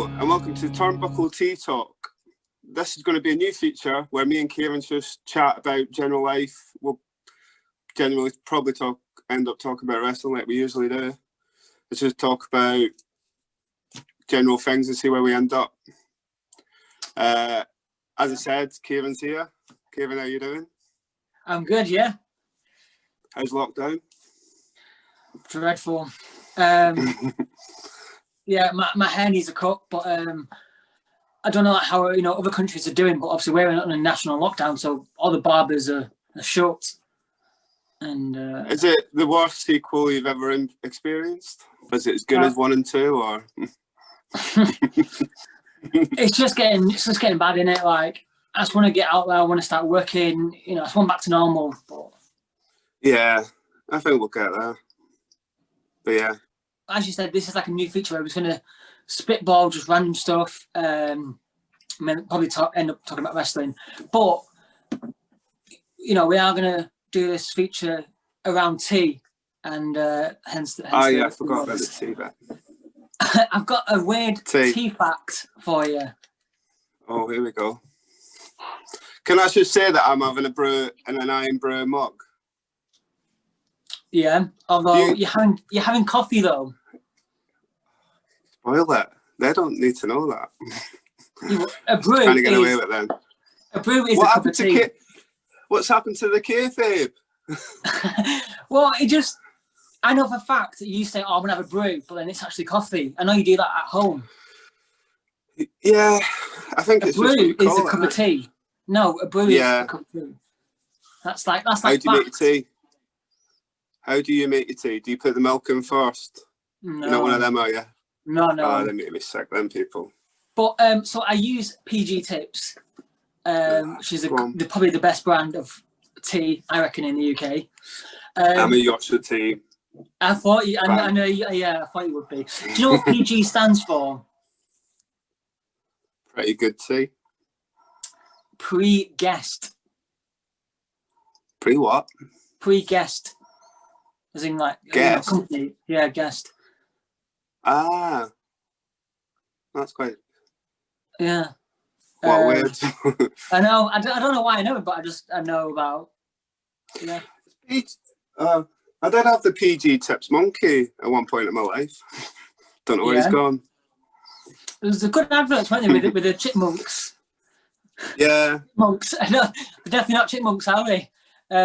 Hello and welcome to Turnbuckle TeaTalk. This is going to be a new feature where me and Kieran just chat about general life. We'll generally probably end up talking about wrestling like we usually do. Let's just talk about general things and see where we end up. As I said, Kieran's here. Kieran, how you doing? I'm good, yeah. How's lockdown? Dreadful. Yeah, my hair needs a cut, but I don't know how other countries are doing. But obviously we're on a national lockdown, so all the barbers are shut. And is it the worst sequel you've ever experienced? Is it as good as 1 and 2, or? It's just getting bad, innit? Like, I just want to get out there. I want to start working. I just want back to normal. But yeah, I think we'll get there. But yeah, as you said, this is like a new feature where we're going to spitball just random stuff. Probably end up talking about wrestling, but we are going to do this feature around tea, and hence I forgot about the tea bit. I've got a weird tea fact for you. Oh, here we go. Can I just say that I'm having a brew in an iron brew mug? Yeah, although you're having coffee though. Spoil it. They don't need to know that. A brew trying to get away with it then. A brew is a cup of tea. What's happened to the kayfabe? Well, I know for a fact that you say, "Oh, I'm gonna have a brew," but then it's actually coffee. I know you do that at home. Yeah, I think a brew is a cup of tea. No, a brew is a cup of tea. That's like. How do you make your tea? How do you make your tea? Do you put the milk in first? No. You're not one of them, are you? No. Oh, they make me sick, them people. But so I use PG Tips, which is probably the best brand of tea, I reckon, in the UK. I'm a Yorkshire tea. I thought you. I know. Yeah, I thought you would be. Do you know what PG stands for? Pretty good tea. Pre-guest. Pre what? Pre-guest. As in, like, guest. Company. Yeah, guest. Ah, that's quite. Yeah. What weird. I know. I don't know why I know it, but I know about. Yeah. I did have the PG Tips monkey at one point in my life. Don't know where he's gone. It was a good advert, wasn't it, with the chipmunks? Yeah. Monks. No, they're definitely not chipmunks, are they?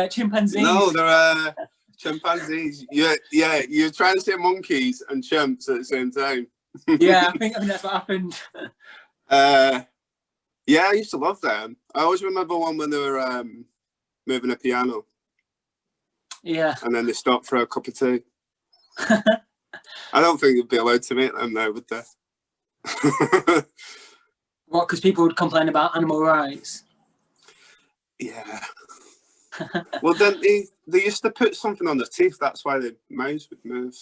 Chimpanzees. No, they're chimpanzees. Yeah, you're trying to say monkeys and chimps at the same time. Yeah, I think that's what happened. Yeah, I used to love them. I always remember one when they were moving a piano. Yeah. And then they stopped for a cup of tea. I don't think they'd be allowed to make them now, would they? What, because people would complain about animal rights? Yeah. Well, then they used to put something on their teeth. That's why the mouths would move.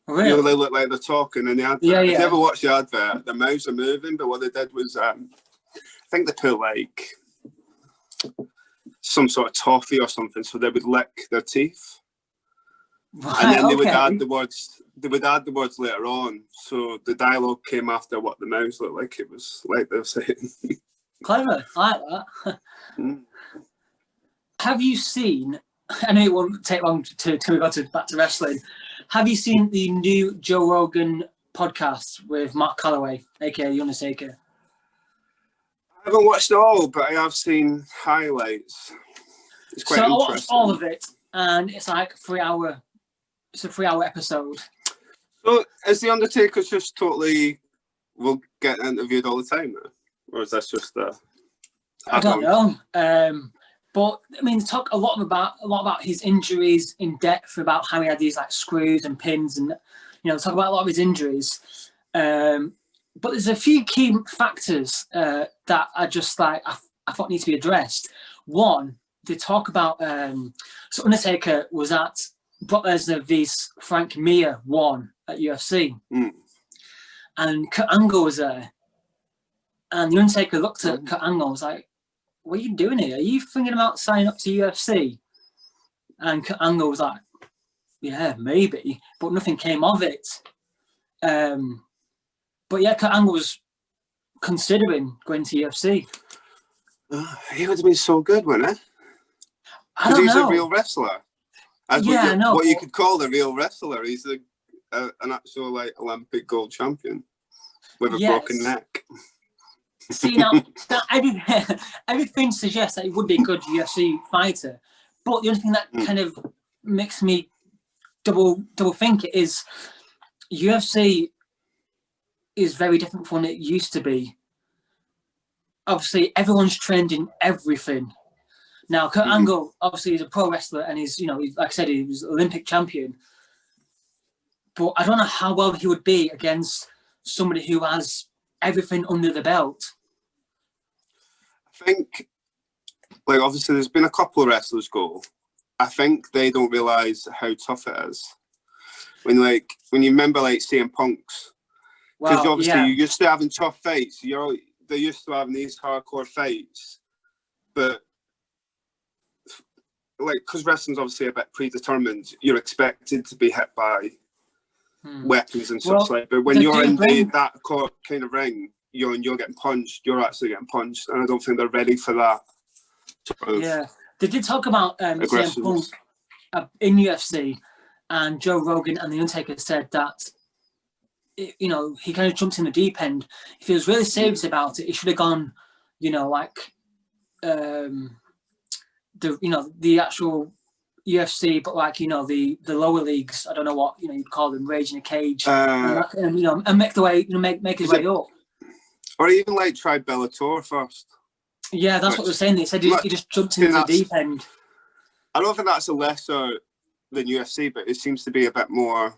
Really? They look like they're talking in the advert. Yeah. If you ever watch the advert, the mouths are moving, but what they did was, I think they put like some sort of toffee or something, so they would lick their teeth. Right, and then they would add the words. They would add the words later on, so the dialogue came after what the mouths looked like. It was like they were saying. Clever, I like that. Have you seen? I know it won't take long to go back to wrestling. Have you seen the new Joe Rogan podcast with Mark Calloway, aka The Undertaker? I haven't watched it all, but I have seen highlights. It's quite interesting. I watched all of it, and it's like 3 hour. It's a 3 hour episode. So is The Undertaker just totally will get interviewed all the time, though? Or is that just I don't know. But I mean, talk a lot about his injuries in depth, about how he had these like screws and pins, and talk about a lot of his injuries. But there's a few key factors that are just like I thought need to be addressed. One, they talk about so Undertaker was at Brock Lesnar vs Frank Mir 1 at UFC, and Kurt Angle was there, and the Undertaker looked at Kurt Angle and was like, "What are you doing here? Are you thinking about signing up to UFC?" And Kurt was like, "Yeah, maybe," but nothing came of it. But yeah, Kurt Angle was considering going to UFC. He would have been so good, wouldn't he? I don't know. Because he's a real wrestler. What you could call a real wrestler. He's an actual like Olympic gold champion with a broken neck. See, now everything suggests that he would be a good UFC fighter, but the only thing that kind of makes me double think it is UFC is very different from what it used to be. Obviously, everyone's trained in everything. Now, Kurt Angle, obviously, is a pro wrestler, and he's, like I said, he was Olympic champion. But I don't know how well he would be against somebody who has everything under the belt. I think, like, obviously, there's been a couple of wrestlers go. I think they don't realise how tough it is. When you remember, like, CM Punk's, because obviously you're used to having tough fights. They're used to having these hardcore fights, but like, because wrestling's obviously a bit predetermined, you're expected to be hit by weapons and such like. But when you're in that kind of ring, you're getting punched. You're actually getting punched, and I don't think they're ready for that. Yeah, they did talk about CM Punk in UFC, and Joe Rogan and The Undertaker said that he kind of jumped in the deep end. If he was really serious about it, he should have gone, the actual UFC, but the lower leagues. I don't know what you'd call them, Rage in a Cage, and make the way make his way up, or even like try Bellator first. Yeah, that's what they're saying. They said he just jumped into the deep end. I don't think that's a lesser than UFC, but it seems to be a bit more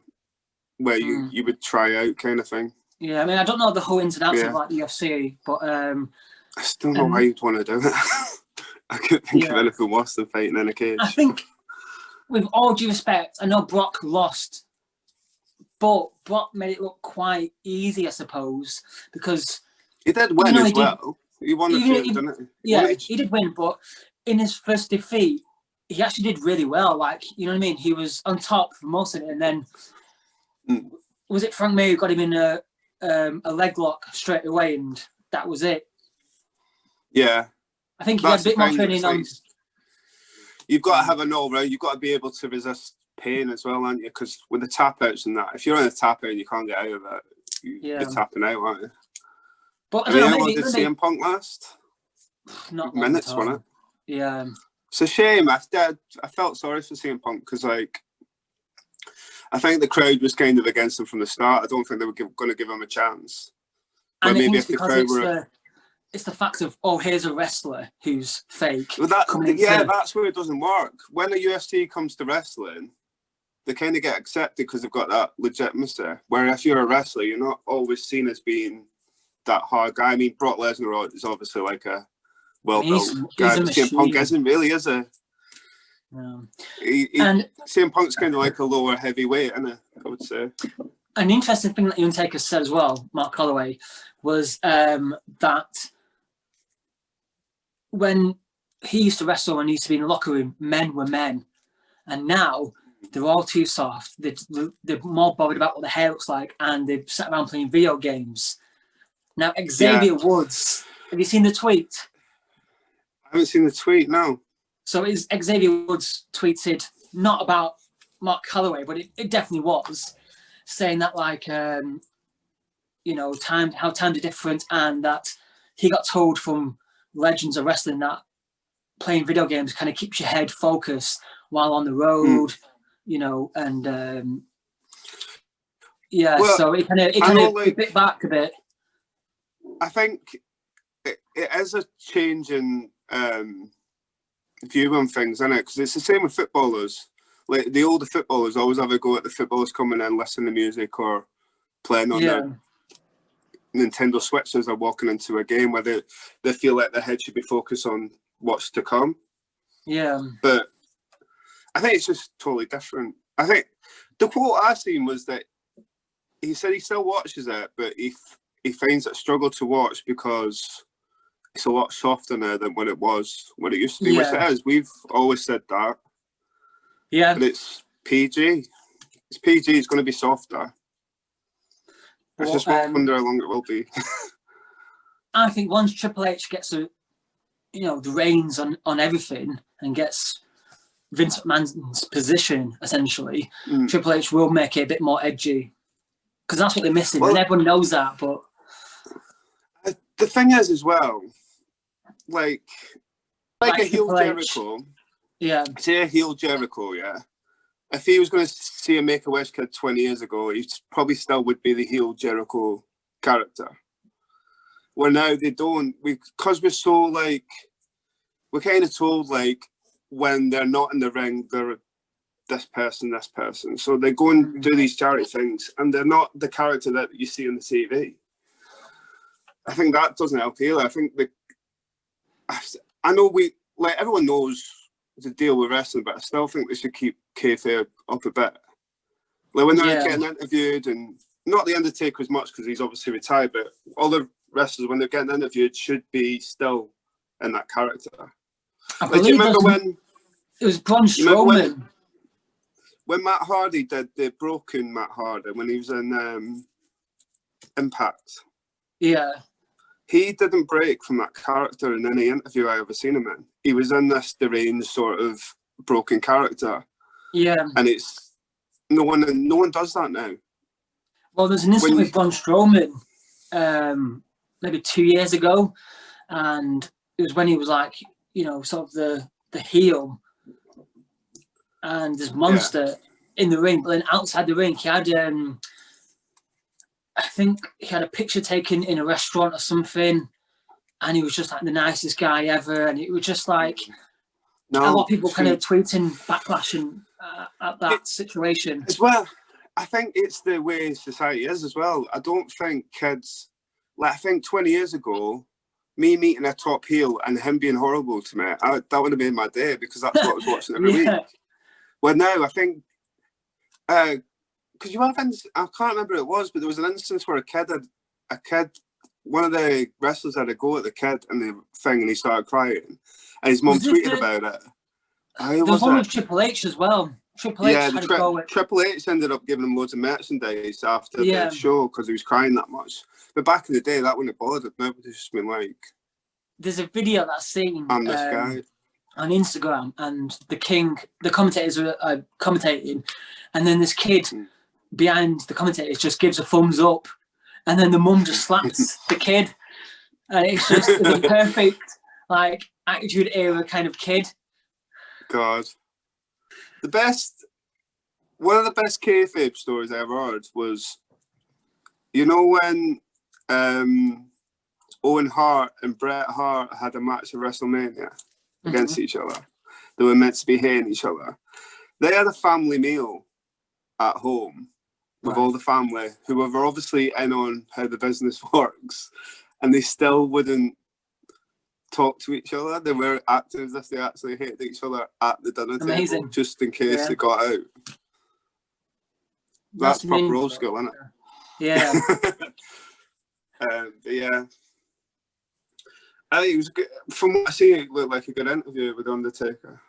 where you would try out kind of thing. Yeah, I mean, I don't know the whole ins and outs of like the UFC, but I still don't know why you'd want to do it. I couldn't think of anything worse than fighting in a cage. I think, with all due respect, I know Brock lost, but Brock made it look quite easy, I suppose, because he did win as well. He won the feud, didn't he? Yeah, he did win, but in his first defeat, he actually did really well. Like, you know what I mean? He was on top for most of it, and then was it Frank Mir who got him in a leg lock straight away, and that was it. Yeah. I think he had a bit more training on. You've got to have a know, right? You've got to be able to resist pain as well, aren't you? Because with the tap outs and that, if you're in a tap out and you can't get out of it, you're tapping out, aren't you? But I don't know, maybe did CM Punk last? Not minutes, wasn't it? Yeah. It's a shame. I felt sorry for CM Punk because, like, I think the crowd was kind of against him from the start. I don't think they were going to give him a chance. And maybe if the crowd were... It's the fact of, here's a wrestler who's fake. Well, that's where it doesn't work. When the UFC comes to wrestling, they kind of get accepted because they've got that legitimacy. Where if you're a wrestler, you're not always seen as being that hard guy. I mean, Brock Lesnar is obviously like a well-built guy. CM Punk isn't really, is he? No. CM Punk's kind of like a lower heavyweight, isn't it? I would say. An interesting thing that The Undertaker said as well, Mark Holloway, was that when he used to wrestle and he used to be in the locker room, men were men. And now they're all too soft. They're more bothered about what the hair looks like, and they've sat around playing video games. Now, Xavier Woods, have you seen the tweet? I haven't seen the tweet, no. So Xavier Woods tweeted, not about Mark Holloway, but it definitely was, saying that, like, how times are different, and that he got told from legends of wrestling that playing video games kind of keeps your head focused while on the road, and so it kind of bit back a bit. I think it is a change in view on things, isn't it? Because it's the same with footballers. Like, the older footballers always have a go at the footballers coming in, listening to music or playing on their Nintendo Switch as they're walking into a game, where they feel like their head should be focused on what's to come. Yeah. But I think it's just totally different. I think the quote I seen was that he said he still watches it, but he finds it a struggle to watch because it's a lot softer now than when it used to be, which it is. We've always said that. Yeah. But it's PG. It's PG, it's going to be softer. I just wonder how long it will be. I think once Triple H gets the reins on everything and gets Vince McMahon's position, essentially, Triple H will make it a bit more edgy. Because that's what they're missing, and everyone knows that, but... The thing is, as well, like a heel Jericho... Yeah. Say a heel Jericho, yeah. If he was going to see a Make-A-Wish kid 20 years ago, he probably still would be the heel Jericho character. Where now they don't, because we're so like, we're kind of told like when they're not in the ring, they're this person. So they go and do these charity things, and they're not the character that you see on the TV. I think that doesn't help either. I think I know everyone knows the deal with wrestling, but I still think they should keep kayfabe up a bit. Like when they're getting interviewed, and not the Undertaker as much because he's obviously retired, but all the wrestlers when they're getting interviewed should be still in that character. Do you remember when it was Braun Strowman? When Matt Hardy did the broken Matt Hardy when he was in Impact. Yeah. He didn't break from that character in any interview I ever seen him in. He was in this deranged sort of broken character. Yeah. And it's no one does that now. Well, there's an incident with Braun Strowman maybe 2 years ago, and it was when he was like, sort of the heel, and this monster in the ring, but then outside the ring he had I think he had a picture taken in a restaurant or something, and he was just like the nicest guy ever, and it was just like a lot of people kind of tweeting backlashing at that situation as well. I think it's the way society is as well. I don't think kids, like I think 20 years ago, me meeting a top heel and him being horrible to me, that would have made my day because that's what I was watching every week. Well, now I think, because you have, I can't remember who it was, but there was an instance where one of the wrestlers had a go at the kid in the thing and he started crying, and his mum tweeted about it. There was one with Triple H as well. Triple H ended up giving him loads of merchandise after the show because he was crying that much. But back in the day, that wouldn't have bothered. Nobody's just been like... There's a video that I've seen I'm this guy on Instagram, and the commentators are commentating, and then this kid behind the commentators just gives a thumbs up, and then the mum just slaps the kid, and it's just the perfect like Attitude Era kind of kid. God. One of the best kayfabe stories I ever heard was, when Owen Hart and Bret Hart had a match at WrestleMania against each other. They were meant to be hating each other. They had a family meal at home with all the family who were obviously in on how the business works, and they still wouldn't talk to each other. They were acting as if they actually hated each other at the dinner table, just in case they got out. That's proper old school, isn't it? Yeah. But yeah. I think it was good. From what I see, it looked like a good interview with Undertaker.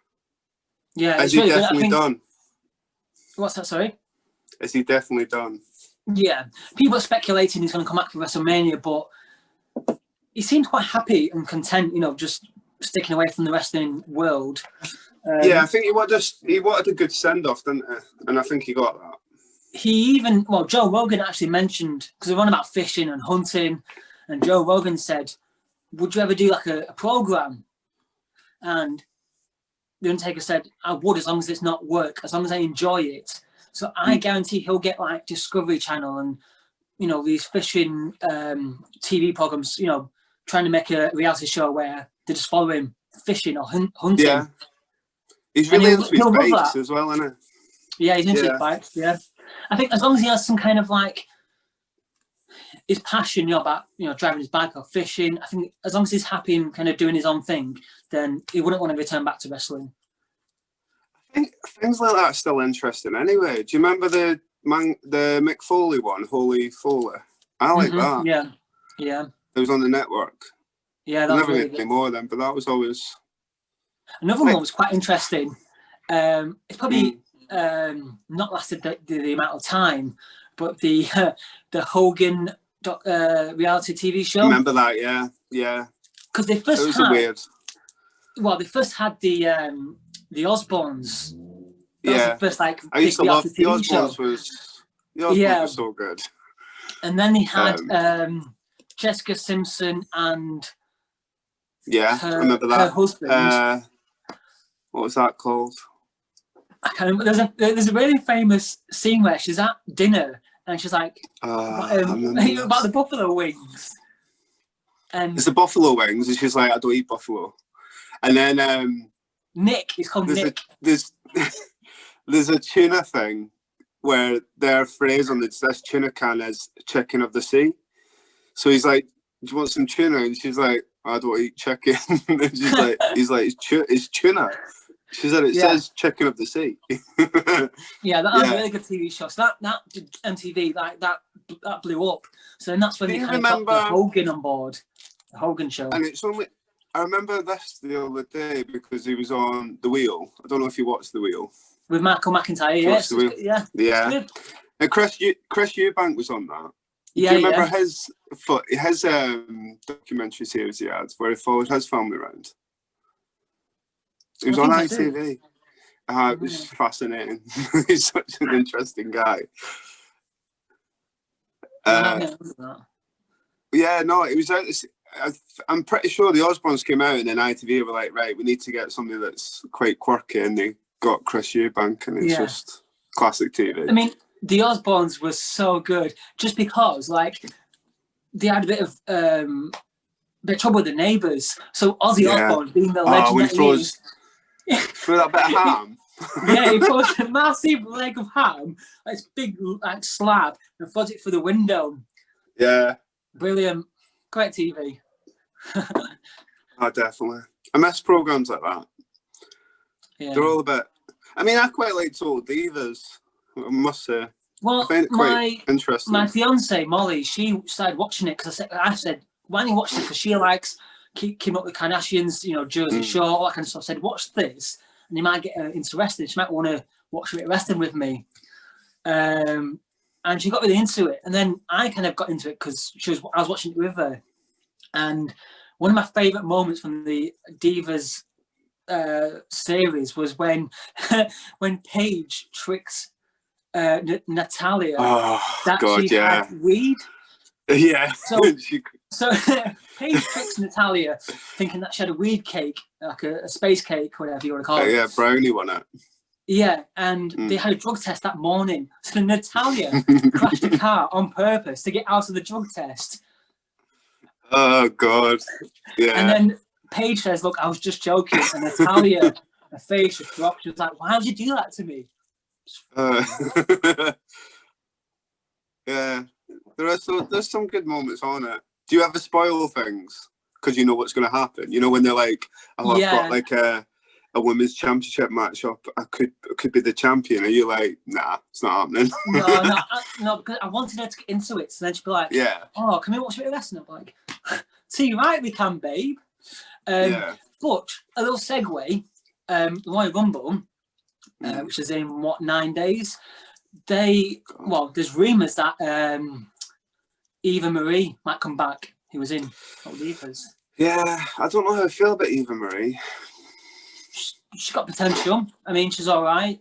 Yeah. Is he definitely done? What's that, sorry? Is he definitely done? Yeah. People are speculating he's going to come back for WrestleMania, but he seemed quite happy and content, just sticking away from the wrestling world. I think he wanted a good send-off, didn't he? And I think he got that. Joe Rogan actually mentioned, because we were on about fishing and hunting, and Joe Rogan said, would you ever do like a program? And the Undertaker said, I would, as long as it's not work, as long as I enjoy it. So I guarantee he'll get like Discovery Channel and, these fishing TV programs, trying to make a reality show where they just follow him fishing or hunting. Yeah. He's really into his bikes as well, isn't he? Yeah, he's into his bikes, yeah. I think as long as he has some kind of like his passion, about driving his bike or fishing, I think as long as he's happy and kind of doing his own thing, then he wouldn't want to return back to wrestling. I think things like that are still interesting anyway. Do you remember the Mick Foley one, Holy Foley? I like that. Yeah. It was on the network. Yeah, that was never really made any more of them, but that was always... Another one was quite interesting. It's probably not lasted the amount of time, but the Hogan reality TV show. Remember that? Yeah, yeah. Because they first it was weird. Well, they first had the Osbournes. That was Yeah, the first like I used big to love reality the TV show. The Osbournes was so good. And then they had Jessica Simpson and I remember that. her husband. What was that called? I can't remember. There's a really famous scene where she's at dinner and she's like, about the buffalo wings. And it's the buffalo wings, and she's like, I don't eat buffalo. And then Nick, it's called Nick. There's a tuna thing where their phrase on this tuna can is chicken of the sea. So he's like, do you want some tuna? And she's like, I don't eat chicken. And he's like, it's tuna. She said it says chicken of the sea. Yeah, that was a really good TV show. So that did MTV, like that blew up. So then that's when they kind of got the Hogan on board, the Hogan show. And it's only, I remember this the other day because he was on The Wheel. I don't know if you watched The Wheel. With Michael McIntyre, yeah. And Chris Eubank was on that. Yeah, do you remember his documentary series he had where he followed his family around? It was on ITV. It was fascinating. He's such an interesting guy. Yeah, no, it was. I'm pretty sure the Osbournes came out and then ITV were like, right, we need to get somebody that's quite quirky, and they got Chris Eubank, and it's just classic TV. I mean, the Osbournes was so good just because, like, they had a bit of trouble with the neighbours. So Ozzy Osbourne, being the legend that he is, through that bit of ham. Yeah, he throws a massive leg of ham, like this big like slab, and throws it through the window. Yeah. Brilliant. Great TV. Oh, definitely. I miss programmes like that. Yeah. They're all a bit... I mean, I quite like Total Divas, I must say. Well, I find it quite interesting. My fiancée, Molly, she started watching it because I said, why don't you watch it? Because she likes Keeping Up with the Kardashians, you know, Jersey Shore, all that kind of stuff. I said, watch this, and you might get into wrestling. She might want to watch a bit of wrestling with me. And she got really into it. And then I kind of got into it because I was watching it with her. And one of my favourite moments from the Divas series was when Paige tricks Natalia that she had weed. Yeah. So Paige tricks Natalia thinking that she had a weed cake, like a space cake, whatever you want to call it. Yeah, brownie one. Yeah, and they had a drug test that morning. So Natalia crashed a car on purpose to get out of the drug test. Oh, God. Yeah. And then Paige says, look, I was just joking. And Natalia, her face just dropped. She was like, why would you do that to me? Yeah. There's some good moments on it. Do you ever spoil things? Because you know what's going to happen. You know, when they're like, oh, I've got like a women's championship match up, I could be the champion. Are you like, nah, it's not happening? No, because I wanted her to get into it. So then she'd be like, yeah, oh, can we watch a bit of wrestling? I'm like, see, right, we can, babe. But a little segue, the Royal Rumble, which is in, 9 days? There's rumours that Eva Marie might come back, who was in Total Divas. Yeah, I don't know how I feel about Eva Marie. She's got potential. I mean, she's all right.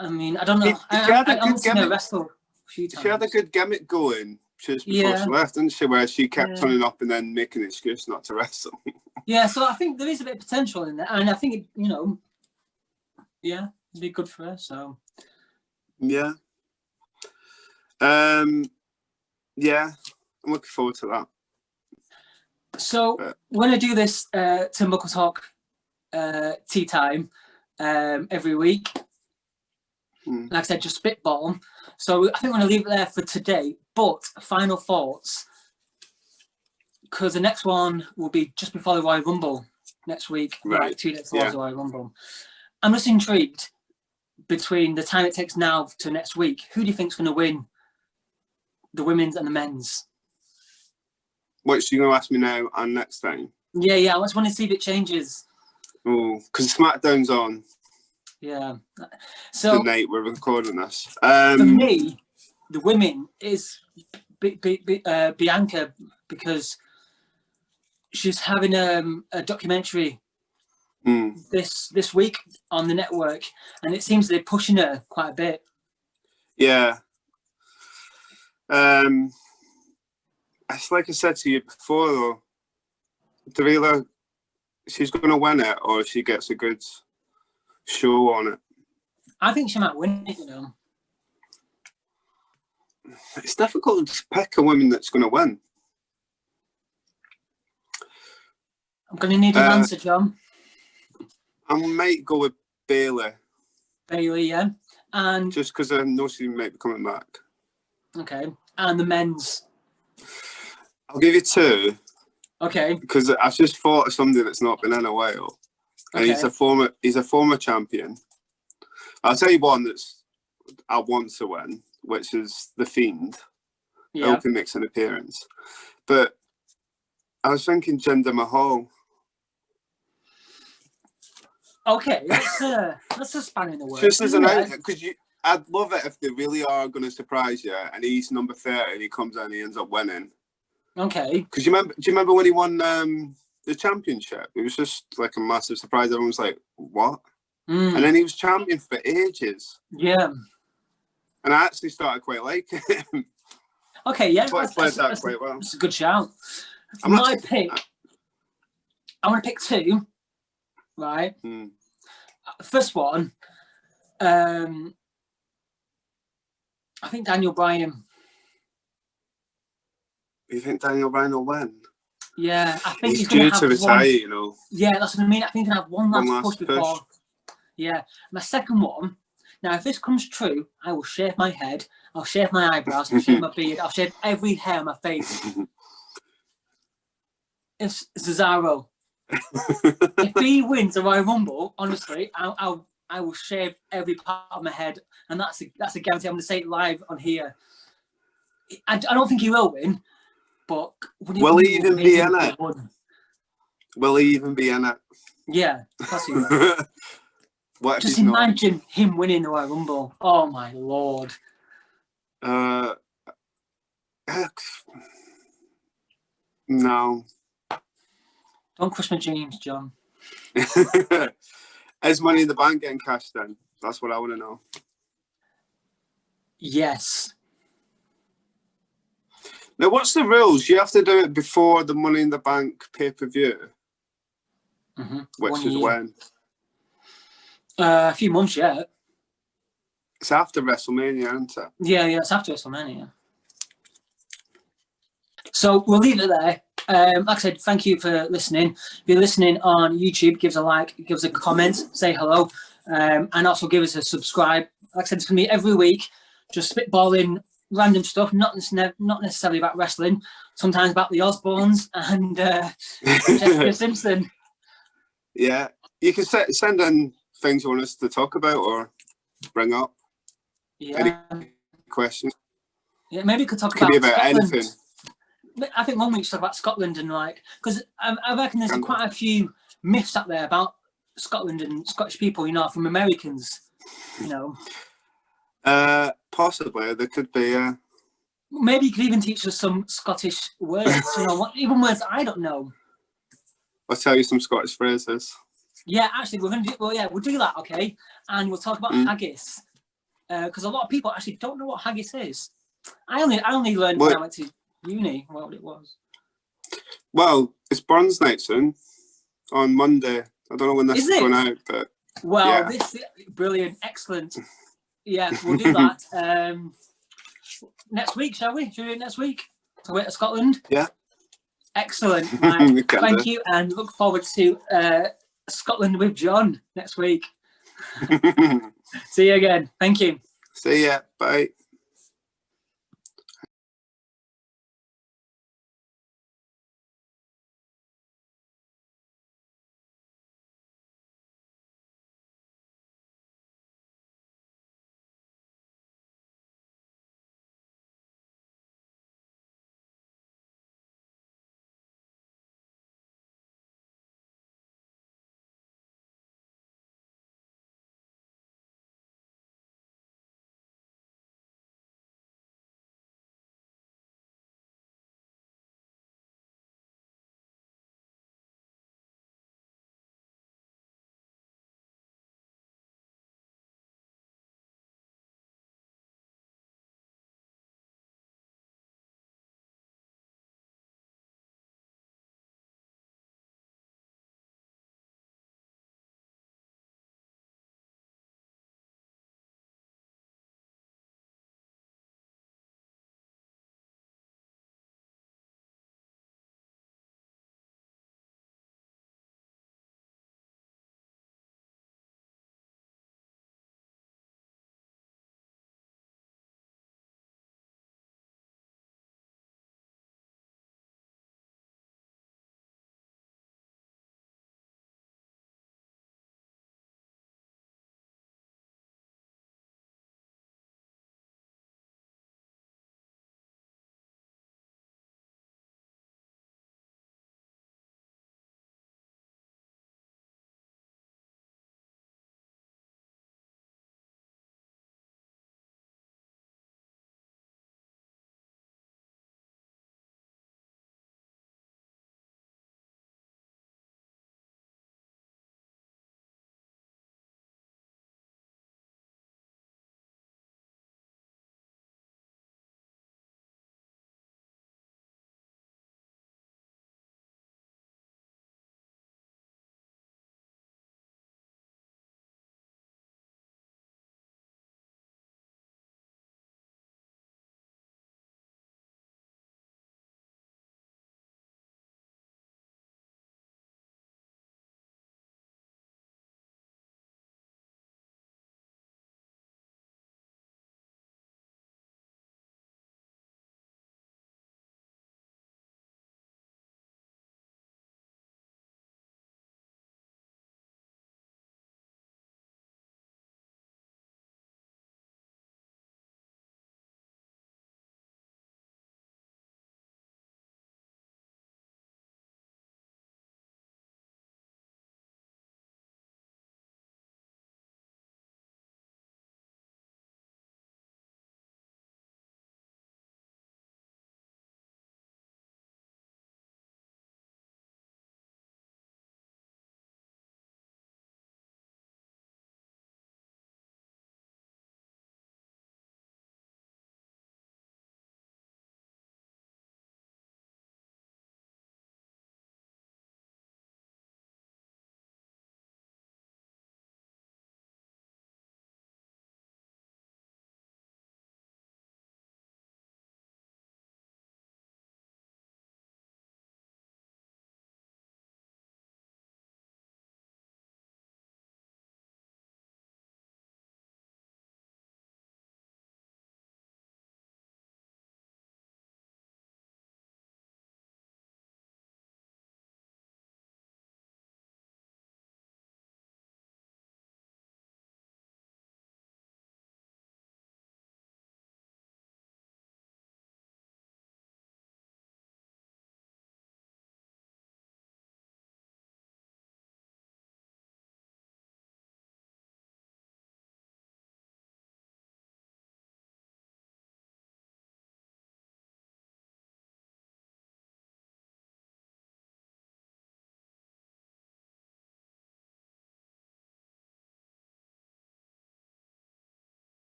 I mean, I don't know. I haven't seen her wrestle a few times. She had a good gimmick going just before she left, didn't she? Where she kept turning up and then making an excuse not to wrestle. Yeah, so I think there is a bit of potential in there. And I think, it'd be good for her. So, yeah. I'm looking forward to that. So we're going to do this Turnbuckle Talk tea time every week. Like I said, just spitball. So I think we're going to leave it there for today. But final thoughts, because the next one will be just before the Royal Rumble next week, like 2 days before the Royal Rumble. I'm just intrigued between the time it takes now to next week. Who do you think's going to win the women's and the men's? What, so you're going to ask me now and next time? Yeah. I just want to see if it changes. Oh, because SmackDown's on. Yeah. So the night we're recording this. for me, the women is Bianca, because she's having a documentary this week on the network, and it seems they're pushing her quite a bit. Yeah. It's like I said to you before, though. Davila, she's going to win it, or she gets a good show on it. I think she might win it, you know. It's difficult to pick a woman that's going to win. I'm going to need an answer, John. I might go with Bailey. Bailey, yeah. And just because I know she might be coming back. Okay. And the men's? I'll give you two. Okay. Because I've just thought of somebody that's not been in a while. And he's a former champion. I'll tell you one that's I want to win, which is The Fiend. Yeah. I hope he makes an appearance. But I was thinking Jinder Mahal. Okay, that's a span in the works. Just as an out, because I'd love it if they really are going to surprise you, and he's number 30 and he comes in and he ends up winning. Okay. Because do you remember when he won the championship? It was just like a massive surprise. Everyone was like, "What?" And then he was champion for ages. Yeah. And I actually started quite liking him. Okay, yeah, that's quite well. It's a good shout. My pick, I want to pick two. Right. First one, I think Daniel Bryan. You think Daniel Bryan will win? Yeah, I think he's due to retire, you know. Yeah, that's what I mean. I think he's going to have one last push before. Yeah. My second one, now if this comes true, I will shave my head, I'll shave my eyebrows, I'll shave my beard, I'll shave every hair on my face. It's Cesaro. If he wins the Royal Rumble, honestly, I will shave every part of my head, and that's a guarantee. I'm going to say it live on here. I don't think he will win, but will he even be in it? Will he even be in it? Yeah, of course he will. Just imagine him winning the Royal Rumble. Oh my lord. No. Don't crush my dreams, John. Is Money in the Bank getting cashed in? That's what I want to know. Yes. Now, what's the rules? You have to do it before the Money in the Bank pay-per-view. Which is when? A few months yet. It's after WrestleMania, isn't it? Yeah, it's after WrestleMania. So we'll leave it there. Like I said, thank you for listening. If you're listening on YouTube, give us a like, give us a comment, say hello, and also give us a subscribe. Like I said, it's going to be every week, just spitballing random stuff, not necessarily about wrestling, sometimes about the Osbournes and Jessica Simpson. Yeah, you can send in things you want us to talk about or bring up. Yeah. Any questions? Yeah, maybe we could talk about Scotland. Anything. I think one week we should talk about Scotland and because I reckon there's quite a few myths out there about Scotland and Scottish people, you know, from Americans, you know. Possibly there could be. Maybe you could even teach us some Scottish words, you know, even words I don't know. I'll tell you some Scottish phrases. Yeah, actually, we're going to do. Well, yeah, we'll do that, okay? And we'll talk about haggis, because a lot of people actually don't know what haggis is. I only learned when I went to uni what it was. Well, it's Burns night soon on Monday. I don't know when this is going out, but this is brilliant, excellent. Yeah, we'll do that next week, shall we? Should we do it next week? To wait to Scotland. Yeah. Excellent. Right. Thank you, and look forward to Scotland with John next week. See you again. Thank you. See ya. Bye.